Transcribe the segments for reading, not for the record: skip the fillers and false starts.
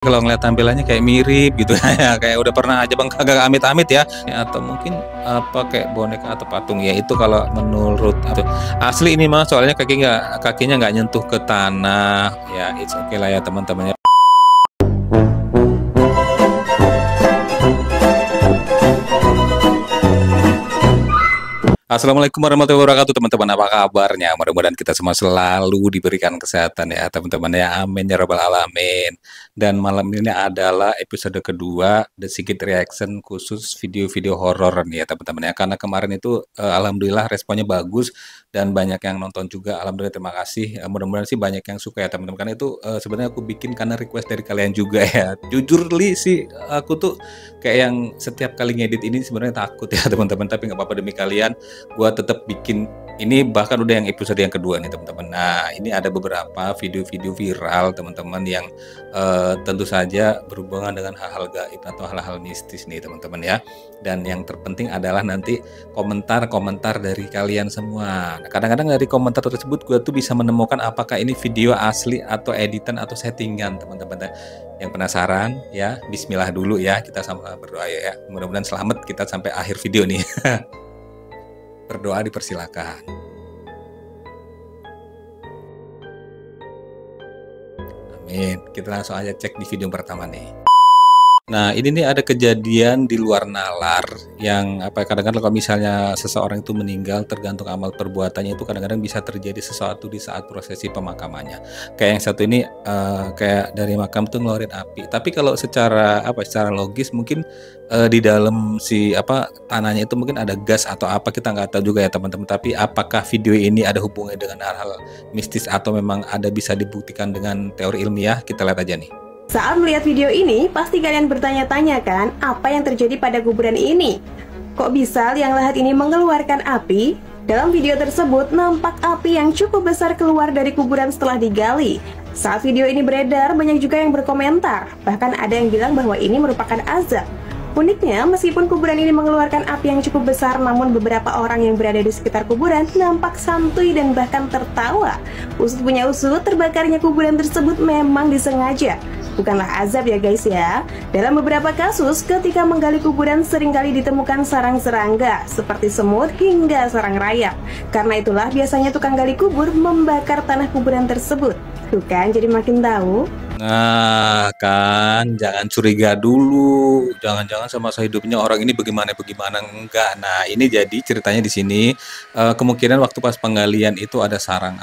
Kalau ngeliat tampilannya kayak mirip gitu ya, kayak udah pernah aja Bang kagak amit-amit ya. Atau mungkin apa kayak boneka atau patung ya, itu kalau menurut itu. Asli ini mah soalnya kakinya nggak nyentuh ke tanah. Ya it's okay lah ya teman-teman ya. Assalamualaikum warahmatullahi wabarakatuh teman-teman, apa kabarnya? Mudah-mudahan kita semua selalu diberikan kesehatan ya teman-teman ya, amin ya rabbal alamin. Dan malam ini adalah episode kedua The Sigit Reaction khusus video-video horor nih ya teman-teman ya. Karena kemarin itu alhamdulillah responnya bagus dan banyak yang nonton juga, alhamdulillah terima kasih. Mudah-mudahan sih banyak yang suka ya teman-teman, karena itu sebenarnya aku bikin karena request dari kalian juga ya. Jujur li sih aku tuh kayak yang setiap kali ngedit ini sebenarnya takut ya teman-teman, tapi nggak apa-apa demi kalian gua tetap bikin ini, bahkan udah yang episode yang kedua nih teman-teman. Nah ini ada beberapa video-video viral teman-teman yang tentu saja berhubungan dengan hal-hal gaib atau hal-hal mistis nih teman-teman ya. Dan yang terpenting adalah nanti komentar-komentar dari kalian semua. Nah, kadang-kadang dari komentar tersebut gue tuh bisa menemukan apakah ini video asli atau editan atau settingan teman-teman. Yang penasaran ya, bismillah dulu ya, kita sama berdoa ya. Mudah-mudahan selamat kita sampai akhir video nih. Berdoa dipersilakan. Amin. Kita langsung aja cek di video pertama nih. Nah ini nih ada kejadian di luar nalar yang kadang-kadang kalau misalnya seseorang itu meninggal, tergantung amal perbuatannya itu kadang-kadang bisa terjadi sesuatu di saat prosesi pemakamannya. Kayak yang satu ini kayak dari makam tuh ngeluarin api. Tapi kalau secara secara logis mungkin di dalam tanahnya itu mungkin ada gas atau apa, kita nggak tahu juga ya teman-teman. Tapi apakah video ini ada hubungannya dengan hal-hal mistis atau memang ada bisa dibuktikan dengan teori ilmiah? Kita lihat aja nih. Saat melihat video ini, pasti kalian bertanya-tanya kan, apa yang terjadi pada kuburan ini? Kok bisa liang lahat ini mengeluarkan api? Dalam video tersebut, nampak api yang cukup besar keluar dari kuburan setelah digali. Saat video ini beredar, banyak juga yang berkomentar. Bahkan ada yang bilang bahwa ini merupakan azab. Uniknya, meskipun kuburan ini mengeluarkan api yang cukup besar, namun beberapa orang yang berada di sekitar kuburan nampak santuy dan bahkan tertawa. Usut punya usut, terbakarnya kuburan tersebut memang disengaja. Bukanlah azab ya guys ya. Dalam beberapa kasus, ketika menggali kuburan seringkali ditemukan sarang serangga, seperti semut hingga sarang rayap. Karena itulah biasanya tukang gali kubur membakar tanah kuburan tersebut. Tuh kan, jadi makin tahu. Nah kan, jangan curiga dulu, jangan-jangan semasa hidupnya orang ini bagaimana enggak. Nah ini jadi ceritanya di sini kemungkinan waktu pas penggalian itu ada sarang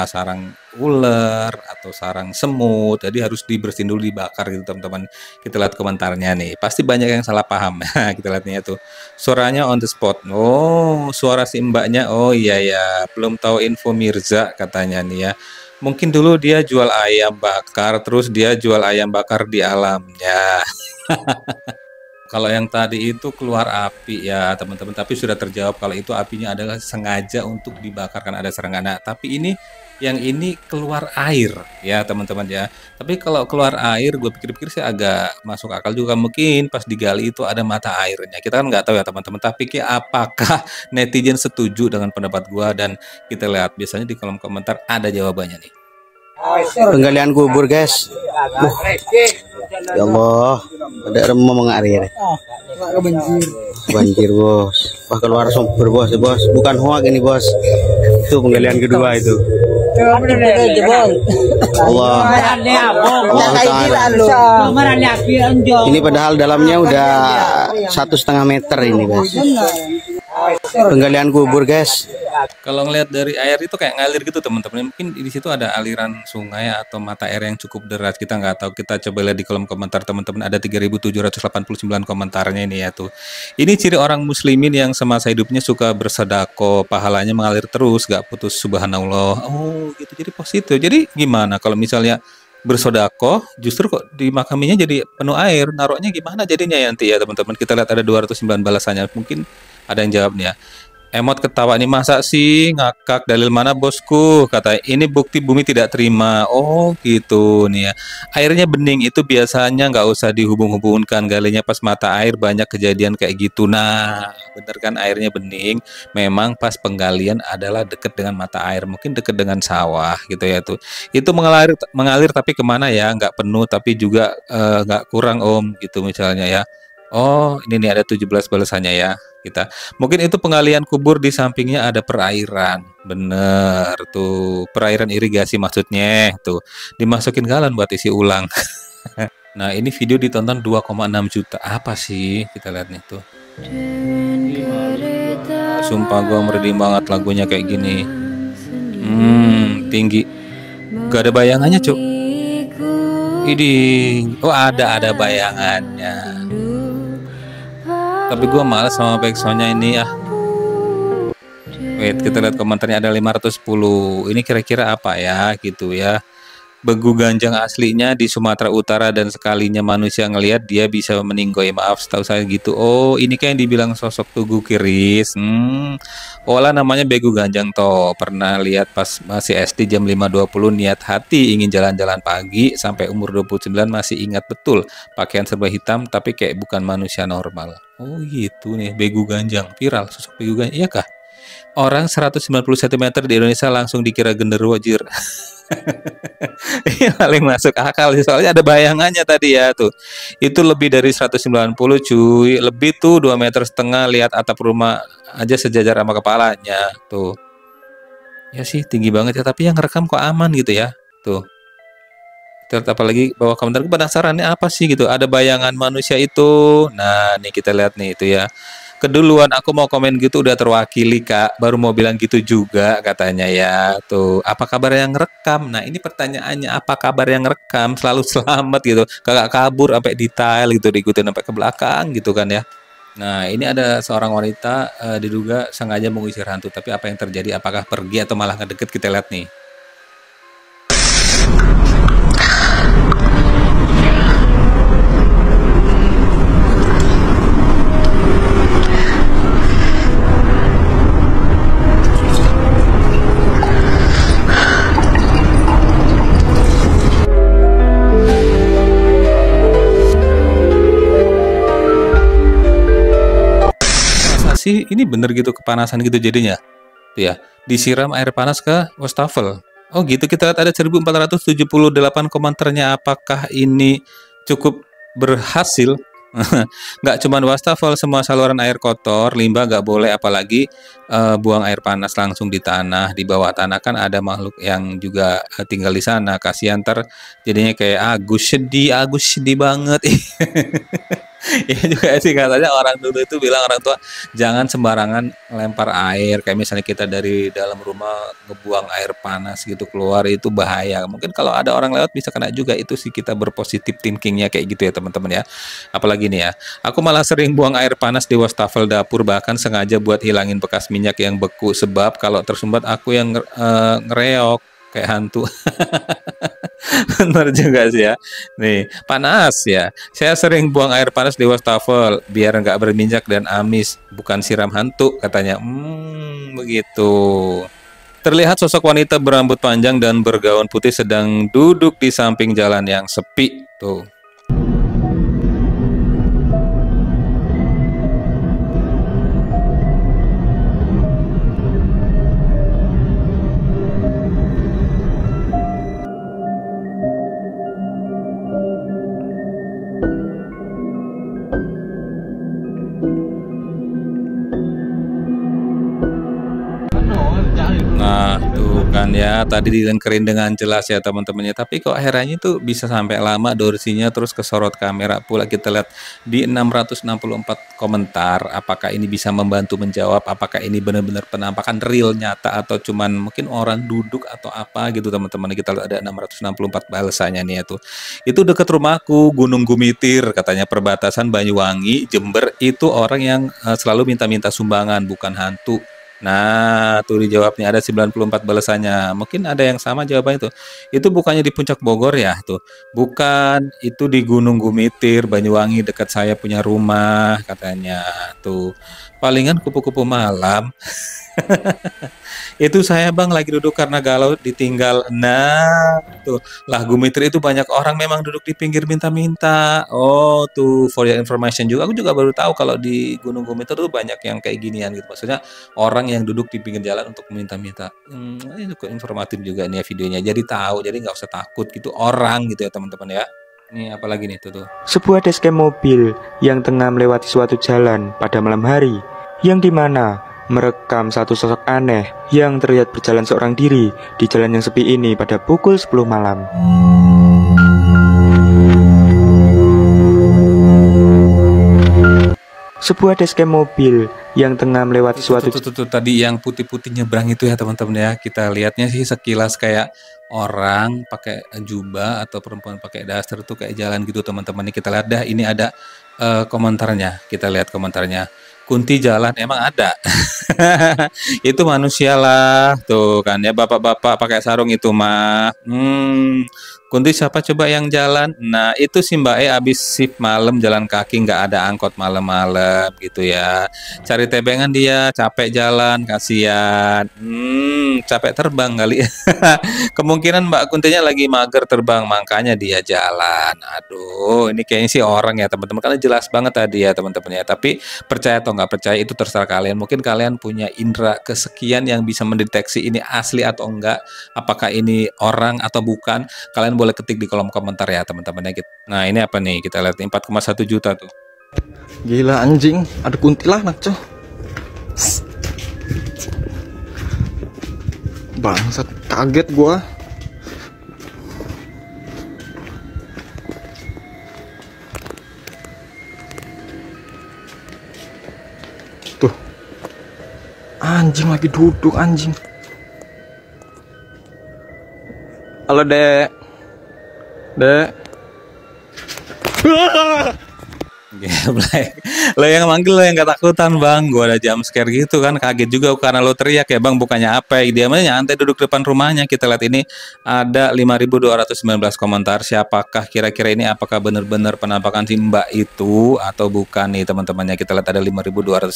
sarang ular atau sarang semut, jadi harus dibersihin dulu, dibakar gitu teman-teman. Kita lihat komentarnya nih, pasti banyak yang salah paham. Kita lihatnya tuh suaranya on the spot. Oh suara si mbaknya, oh iya ya, belum tahu info Mirza katanya nih ya. Mungkin dulu dia jual ayam bakar, terus dia jual ayam bakar di alamnya. Kalau yang tadi itu keluar api ya teman-teman, tapi sudah terjawab kalau itu apinya adalah sengaja untuk dibakar karena ada serangga. Nah, tapi yang ini keluar air ya teman-teman ya. Tapi kalau keluar air, gue pikir-pikir sih agak masuk akal juga, mungkin pas digali itu ada mata airnya. Kita kan nggak tahu ya teman-teman. Tapi apakah netizen setuju dengan pendapat gue? Dan kita lihat biasanya di kolom komentar ada jawabannya nih. Penggalian kubur guys. Ya Allah, ada remah mengalir. Banjir bos. Wah keluar sumber bos, bukan hoax ini bos. Itu penggalian kedua itu. Allah Ta'ala. Ini padahal dalamnya udah 1,5 meter ini guys. Penggalian kubur guys. Kalau ngelihat dari air itu kayak ngalir gitu teman-teman. Mungkin di situ ada aliran sungai atau mata air yang cukup deras. Kita nggak tahu. Kita coba lihat di kolom komentar teman-teman. Ada 3.789 komentarnya ini ya tuh. Ini ciri orang muslimin yang semasa hidupnya suka bersedekah, pahalanya mengalir terus, gak putus, subhanallah. Oh gitu, jadi positif. Jadi gimana kalau misalnya bersedekah justru kok di makaminya jadi penuh air, naruhnya gimana jadinya ya nanti ya teman-teman. Kita lihat ada 209 balasannya. Mungkin ada yang jawabnya. Emot ketawa nih, masa sih ngakak, dalil mana bosku? Kata ini bukti bumi tidak terima. Oh gitu nih ya. Airnya bening itu biasanya nggak usah dihubung-hubungkan, galinya pas mata air banyak kejadian kayak gitu. Nah bener kan, airnya bening memang pas penggalian adalah deket dengan mata air, mungkin deket dengan sawah gitu ya tuh. Itu mengalir tapi kemana ya? Nggak penuh tapi juga nggak kurang om gitu misalnya ya. Oh ini nih ada 17 balasannya ya kita. Mungkin itu penggalian kubur, di sampingnya ada perairan. Bener tuh, perairan irigasi maksudnya tuh. Dimasukin galon buat isi ulang. Nah, ini video ditonton 2,6 juta. Apa sih? Kita lihat nih tuh. Sumpah gua merinding banget lagunya kayak gini. Tinggi. Gak ada bayangannya, Cuk. Iding. Oh, ada bayangannya. Tapi gua males sama backsoundnya ini ya. Wait, kita lihat komentarnya ada 510. Ini kira-kira apa ya gitu ya. Begu ganjang aslinya di Sumatera Utara dan sekalinya manusia ngelihat dia bisa meninggoy. Maaf, setahu saya gitu. Oh, ini kayak yang dibilang sosok Tugu Kiris. Olah namanya begu ganjang toh. Pernah lihat pas masih SD jam 5.20 niat hati ingin jalan-jalan pagi sampai umur 29 masih ingat betul. Pakaian serba hitam tapi kayak bukan manusia normal. Oh, gitu nih, begu ganjang viral sosok begu ganjang. Iya kah? Orang 190 cm di Indonesia langsung dikira genderuwo jir. Ini paling masuk akal sih, soalnya ada bayangannya tadi ya tuh. Itu lebih dari 190 cuy, lebih tuh 2,5 meter, lihat atap rumah aja sejajar sama kepalanya tuh. Ya sih tinggi banget ya, tapi yang rekam kok aman gitu ya tuh. Terus apalagi bawah komentar penasaran nih apa sih gitu, ada bayangan manusia itu. Nah nih kita lihat nih itu ya. Keduluan aku mau komen gitu udah terwakili kak, baru mau bilang gitu juga katanya ya tuh. Apa kabar yang rekam? Nah ini pertanyaannya, apa kabar yang rekam? Selalu selamat gitu, kagak kabur sampai detail gitu, diikutin sampai ke belakang gitu kan ya. Nah ini ada seorang wanita diduga sengaja mengusir hantu, tapi apa yang terjadi? Apakah pergi atau malah ngedeket? Kita lihat nih. Sih ini bener gitu kepanasan gitu jadinya ya, disiram air panas ke wastafel. Oh gitu, kita lihat ada 1478 komentarnya. Apakah ini cukup berhasil? Nggak cuma wastafel, semua saluran air kotor, limbah nggak boleh, apalagi buang air panas langsung di tanah. Di bawah tanah kan ada makhluk yang juga tinggal di sana, kasihan ntar jadinya kayak Agus sedih banget. Iya juga sih, katanya orang dulu itu bilang, orang tua jangan sembarangan lempar air, kayak misalnya kita dari dalam rumah ngebuang air panas gitu keluar, itu bahaya. Mungkin kalau ada orang lewat bisa kena juga. Itu sih kita berpositif thinkingnya kayak gitu ya teman-teman ya. Apalagi nih ya, aku malah sering buang air panas di wastafel dapur, bahkan sengaja buat hilangin bekas minyak yang beku, sebab kalau tersumbat aku yang ngereok kayak hantu. Benar juga sih ya. Nih, panas ya. Saya sering buang air panas di wastafel biar nggak berminyak dan amis, bukan siram hantu katanya. Begitu. Terlihat sosok wanita berambut panjang dan bergaun putih sedang duduk di samping jalan yang sepi tuh. Nah, tuh kan ya, tadi dilengkerin dengan jelas ya teman-temannya. Tapi kok herannya tuh bisa sampai lama durasinya, terus kesorot kamera pula. Kita lihat di 664 komentar. Apakah ini bisa membantu menjawab? Apakah ini benar-benar penampakan real nyata atau cuman mungkin orang duduk atau apa gitu teman-teman. Kita lihat ada 664 balasannya nih ya tuh. Itu dekat rumahku, Gunung Gumitir, katanya perbatasan Banyuwangi, Jember. Itu orang yang selalu minta-minta sumbangan, bukan hantu. Nah, tuh dijawabnya ada 94 balasannya. Mungkin ada yang sama jawabannya tuh. Itu bukannya di Puncak Bogor ya tuh. Bukan, itu di Gunung Gumitir, Banyuwangi, dekat saya punya rumah katanya. Tuh. Palingan kupu-kupu malam. Itu saya bang lagi duduk karena galau ditinggal. Nah, tuh lah Gumitri itu banyak orang memang duduk di pinggir minta-minta. Oh, tuh for your information juga. Aku juga baru tahu kalau di Gunung Gumitri tuh banyak yang kayak ginian gitu. Maksudnya orang yang duduk di pinggir jalan untuk minta-minta. Itu kok informatif juga nih ya videonya. Jadi tahu, jadi nggak usah takut gitu orang gitu ya teman-teman ya. Ini apalagi nih tuh. Sebuah dashcam mobil yang tengah melewati suatu jalan pada malam hari, yang dimana merekam satu sosok aneh yang terlihat berjalan seorang diri di jalan yang sepi ini pada pukul 10 malam. Sebuah dashcam mobil yang tengah melewati suatu tadi yang putih-putih nyebrang itu ya teman-teman ya. Kita lihatnya sih sekilas kayak orang pakai jubah atau perempuan pakai daster tuh kayak jalan gitu teman-teman. Ini kita lihat dah, ini ada komentarnya. Kita lihat komentarnya. Kunti jalan emang ada. Itu manusia lah tuh kan ya, bapak-bapak pakai sarung itu mah. Kunti siapa coba yang jalan? Nah itu sih Mbak abis shift malam jalan kaki, nggak ada angkot malam-malam gitu ya. Cari tebengan dia, capek jalan, kasihan. Capek terbang kali. Kemungkinan Mbak Kuntinya lagi mager terbang, makanya dia jalan. Aduh, ini kayaknya sih orang ya teman-teman, karena jelas banget tadi ya teman-teman ya. Tapi percaya atau nggak percaya itu terserah kalian. Mungkin kalian punya indera kesekian yang bisa mendeteksi ini asli atau enggak, apakah ini orang atau bukan. Kalian boleh ketik di kolom komentar ya teman-teman ya. Nah ini apa nih, kita lihat 4,1 juta tuh. Gila anjing, ada kuntilanak coy. Bangsat, kaget gua. Tuh. Anjing lagi duduk anjing. Halo, Dek. Dek. Geblek. Lo yang manggil, lo yang ketakutan bang. Gua ada jump scare gitu kan, kaget juga karena lo teriak ya bang, bukannya apa ya. Dia mah nyantai duduk depan rumahnya. Kita lihat ini ada 5.219 komentar. Siapakah kira-kira ini, apakah benar-benar penampakan si mbak itu atau bukan nih teman-temannya. Kita lihat ada 5.219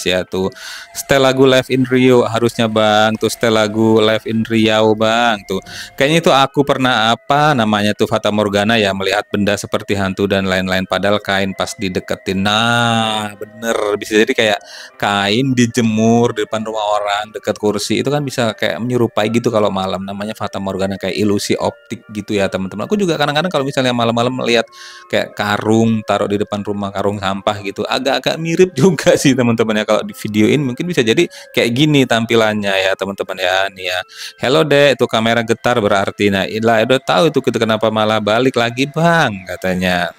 ya tuh. Setel lagu Live in Rio harusnya bang. Tuh setel lagu Live in Riau bang. Tuh kayaknya itu aku pernah apa namanya tuh Fata Morgana ya, melihat benda seperti hantu dan lain-lain, padahal kain pas dideketin. Nah bener, bisa jadi kayak kain dijemur di depan rumah orang dekat kursi, itu kan bisa kayak menyerupai gitu kalau malam. Namanya Fata Morgana, kayak ilusi optik gitu ya teman-teman. Aku juga kadang-kadang kalau misalnya malam-malam melihat kayak karung taruh di depan rumah, karung sampah gitu, agak-agak mirip juga sih teman-teman ya. Kalau di videoin mungkin bisa jadi kayak gini tampilannya ya teman-teman ya. Nih ya, hello dek, itu kamera getar berarti. Nah lah udah tahu itu kita kenapa malah balik lagi bang katanya.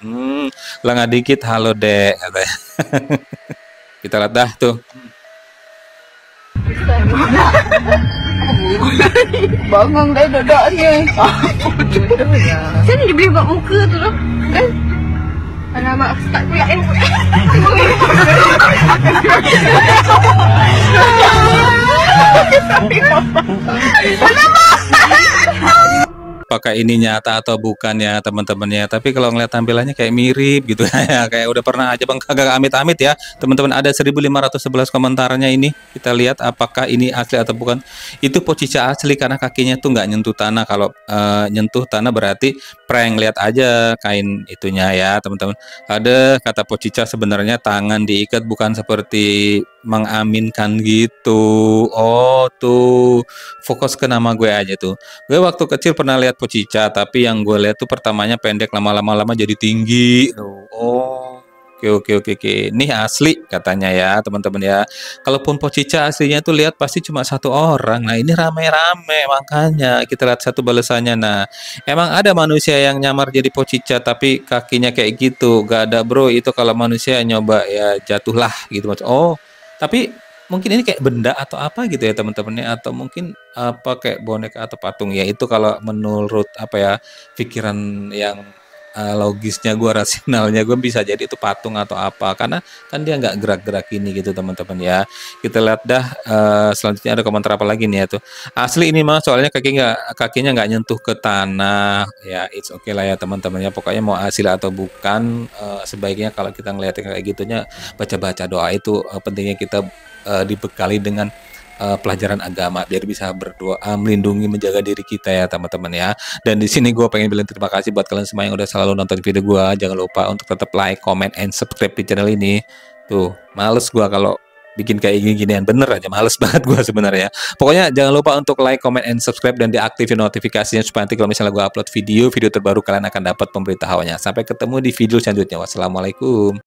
Lengah dikit halo dek katanya. Kita lihat dah tuh. Bangun dah duduknya. Sini dibeli buat muka tu loh. Kan? Anak mak start pula yang Apakah ini nyata atau bukan ya teman-temannya, tapi kalau ngeliat tampilannya kayak mirip gitu ya, kayak udah pernah aja bang, kagak amit-amit ya teman-teman. Ada 1.511 komentarnya ini, kita lihat apakah ini asli atau bukan. Itu Pocica asli karena kakinya tuh nggak nyentuh tanah. Kalau nyentuh tanah berarti prank. Lihat aja kain itunya ya teman-teman. Ada kata Pocica sebenarnya tangan diikat, bukan seperti mengaminkan gitu. Oh tuh, fokus ke nama gue aja tuh. Gue waktu kecil pernah lihat Pocica, tapi yang gue lihat tuh pertamanya pendek, lama-lama jadi tinggi. Oh, oke. Ini asli katanya ya teman-teman ya. Kalaupun Pocica aslinya tuh lihat pasti cuma satu orang. Nah ini rame-rame, makanya kita lihat satu balasannya. Nah emang ada manusia yang nyamar jadi Pocica tapi kakinya kayak gitu. Gak ada bro, itu kalau manusia nyoba ya jatuhlah gitu. Oh tapi mungkin ini kayak benda atau apa gitu ya teman-temannya, atau mungkin apa kayak boneka atau patung ya. Itu kalau menurut apa ya, pikiran yang logisnya gue, rasionalnya gue bisa jadi itu patung atau apa, karena kan dia nggak gerak-gerak ini gitu teman-teman ya. Kita lihat dah selanjutnya ada komentar apa lagi nih ya tuh. Asli ini mah soalnya kakinya nggak nyentuh ke tanah ya, it's okay lah ya teman-teman ya. Pokoknya mau hasil atau bukan, sebaiknya kalau kita ngeliatin kayak gitunya baca-baca doa itu pentingnya kita dibekali dengan pelajaran agama biar bisa berdoa melindungi menjaga diri kita ya teman-teman ya. Dan di sini gue pengen bilang terima kasih buat kalian semua yang udah selalu nonton video gue. Jangan lupa untuk tetap like, comment, and subscribe di channel ini. Tuh males gue kalau bikin kayak gini-ginian, bener aja males banget gue sebenarnya. Pokoknya jangan lupa untuk like, comment, and subscribe dan diaktifin notifikasinya supaya nanti kalau misalnya gue upload video terbaru kalian akan dapat pemberitahuannya. Sampai ketemu di video selanjutnya. Wassalamualaikum.